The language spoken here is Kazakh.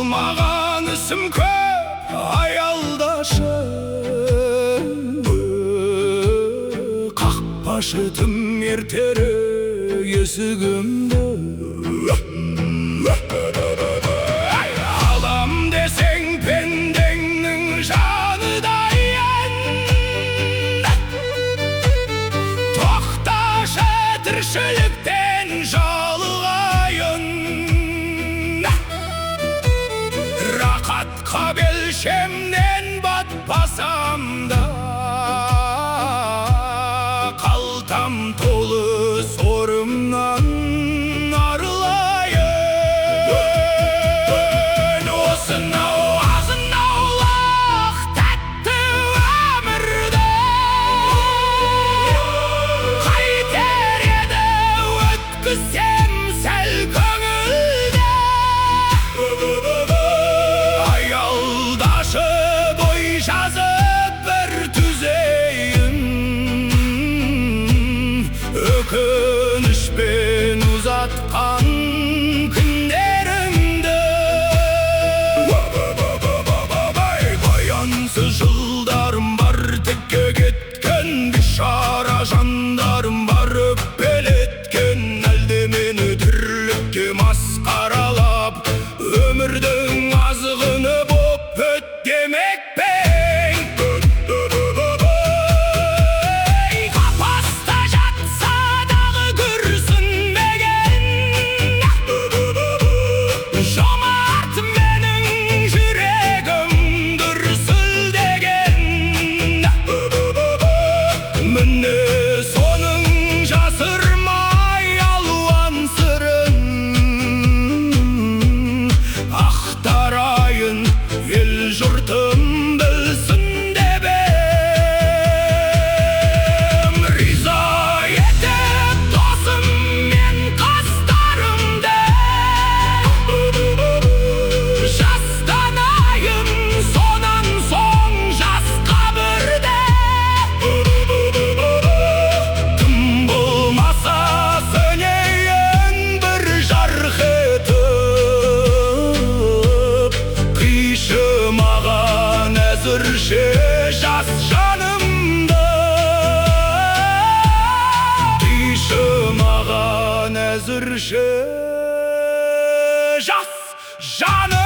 маған ісім көп аялдашы, қақпашы тым ертері есігімді. Алам десең пендеңнің жаныдайын, тоқташы тіршіліктен жалығайын. Рақатқа белшемнен батпасам да, қалтам толы сорымнан арылайын. Осынау азын-аулақ тәтті өмірді қайтер еді өткізсем сәл көңілді. Аялдашы бой жазып бір түзейін, өкінішпен ұзатқан күндерімді. Баянсыз жылдарым бар, текке кеткен бишара жандарым бар, өкпелеткен әлде мені тірлікке масқаралап, өмірдің азғыны боп өтемек пе? Қапаста жатса дағы күрсінбеген, жомарт менің жүрегім дүрсілдеген. Міне соның жасырмай алуан сырын, ақтарайын ел жұртым білсін деп ем. Риза етіп досым мен қастарымды, жастанайын сонан соң жас қабірде. Тым болмаса сөнейін бір жарқ етіп, қишы маған әзірше жас жанымды. Қишы маған әзірше жас жаным.